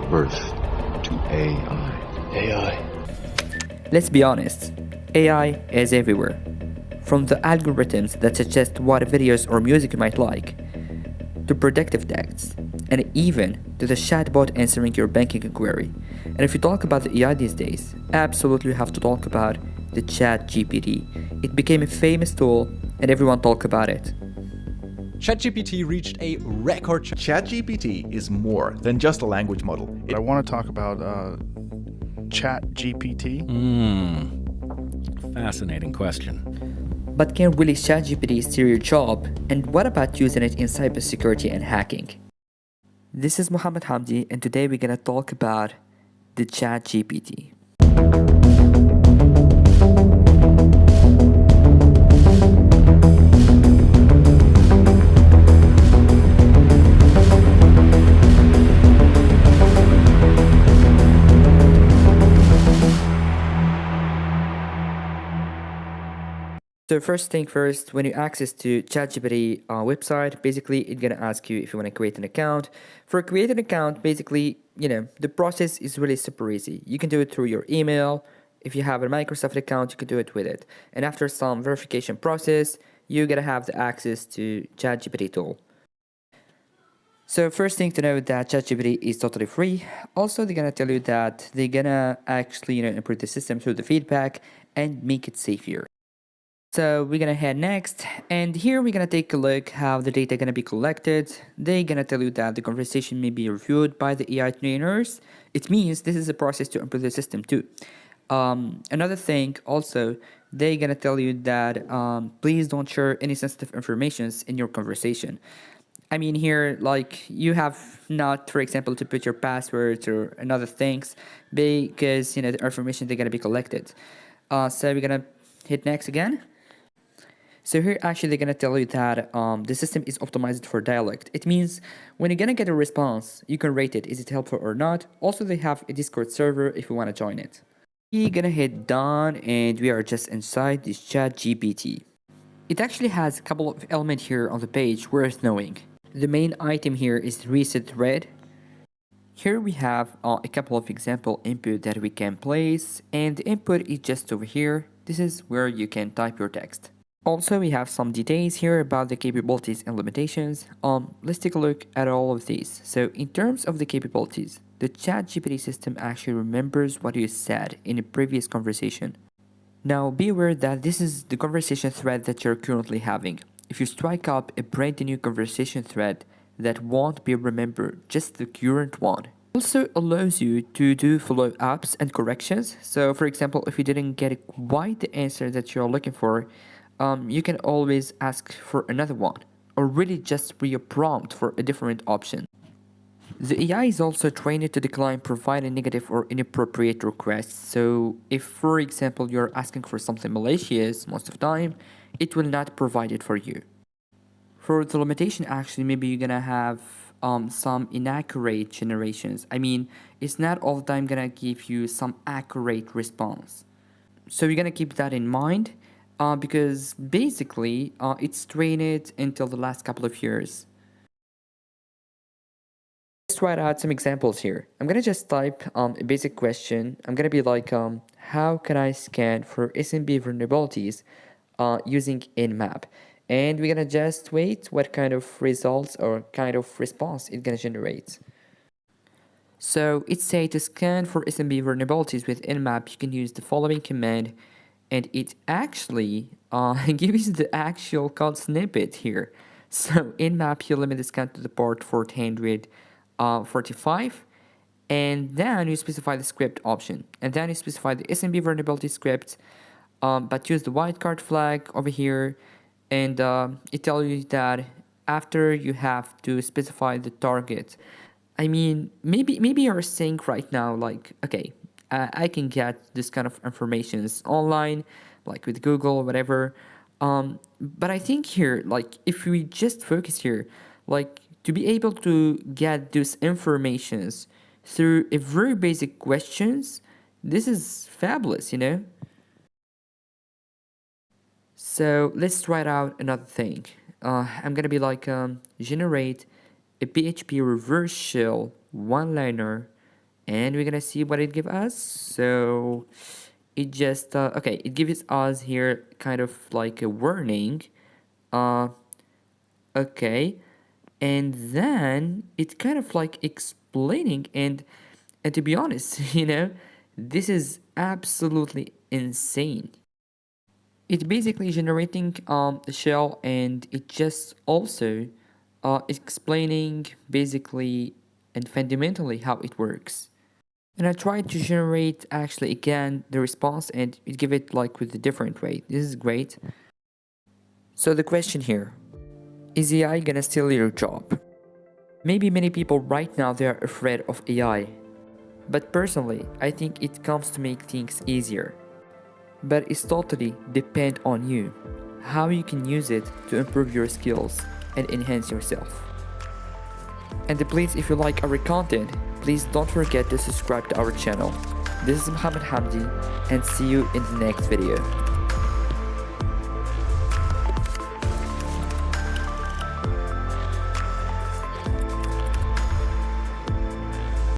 birth to AI. AI. Let's be honest, AI is everywhere. From the algorithms that suggest what videos or music you might like, to predictive texts, and even to the chatbot answering your banking inquiry. And if you talk about the AI these days, absolutely you have to talk about the ChatGPT. It became a famous tool and everyone talk about it. ChatGPT reached a record. ChatGPT is more than just a language model. I want to talk about ChatGPT. Fascinating question. But can really ChatGPT steal your job? And what about using it in cybersecurity and hacking? This is Mohammed Hamdi, and today we're gonna talk about the ChatGPT. So first thing first, when you access to ChatGPT website, basically it's gonna ask you if you want to create an account. For create an account, basically, the process is really super easy. You can do it through your email. If you have a Microsoft account, you can do it with it. And after some verification process, you're gonna have the access to ChatGPT tool. So first thing to know that ChatGPT is totally free. Also, they're gonna tell you that they're gonna actually improve the system through the feedback and make it safer. So we're gonna head next, and here we're gonna take a look how the data gonna be collected. They're gonna tell you that the conversation may be reviewed by the AI trainers. It means this is a process to improve the system too. Another thing also, they're gonna tell you that please don't share any sensitive informations in your conversation. I mean here, like you have not, for example, to put your passwords or another things because the information they're gonna be collected. So we're gonna hit next again. So here actually they're gonna tell you that the system is optimized for dialect. It means when you're gonna get a response, you can rate it, is it helpful or not. Also they have a Discord server if you wanna join it. We're gonna hit done and we are just inside this ChatGPT. It actually has a couple of elements here on the page worth knowing. The main item here is reset thread. Here we have a couple of example input that we can place, and the input is just over here. This is where you can type your text. Also, we have some details here about the capabilities and limitations. Let's take a look at all of these. So in terms of the capabilities, the ChatGPT system actually remembers what you said in a previous conversation. Now be aware that this is the conversation thread that you're currently having. If you strike up a brand new conversation thread, that won't be remembered, just the current one. Also allows you to do follow-ups and corrections. So for example, if you didn't get quite the answer that you're looking for, you can always ask for another one, or really just re-prompt for a different option. The AI is also trained to decline providing negative or inappropriate requests. So if, for example, you're asking for something malicious most of the time, it will not provide it for you. For the limitation, actually, maybe you're gonna have some inaccurate generations. I mean, it's not all the time gonna give you some accurate response. So you're gonna keep that in mind. Because basically it's trained until the last couple of years. Let's try out some examples here. I'm gonna just type a basic question. I'm gonna be like, how can I scan for SMB vulnerabilities using Nmap? And we're gonna just wait what kind of results or kind of response it's gonna generate. So it say to scan for SMB vulnerabilities with Nmap, you can use the following command. And it actually gives you the actual code snippet here. So in map, you limit the scan to the port 445, and then you specify the script option, and then you specify the SMB vulnerability script, but use the wildcard flag over here, and it tells you that after you have to specify the target. I mean, maybe you're saying right now like, okay, I can get this kind of informations online, like with Google or whatever. But I think here, like if we just focus here, like to be able to get those informations through a very basic questions, this is fabulous, So let's try out another thing. I'm gonna be like generate a PHP reverse shell one-liner and we're gonna see what it gives us. So it just okay, it gives us here kind of like a warning. Okay, and then it's kind of like explaining, and to be honest, this is absolutely insane. It's basically generating a shell, and it just also explaining basically and fundamentally how it works. And I tried to generate actually again the response, and it give it like with a different way. This is great. So the question here, is AI gonna steal your job? Maybe many people right now they are afraid of AI. But personally, I think it comes to make things easier. But it's totally depend on you, how you can use it to improve your skills and enhance yourself. And please, if you like our content, please don't forget to subscribe to our channel. This is Mohammed Hamdi, and see you in the next video.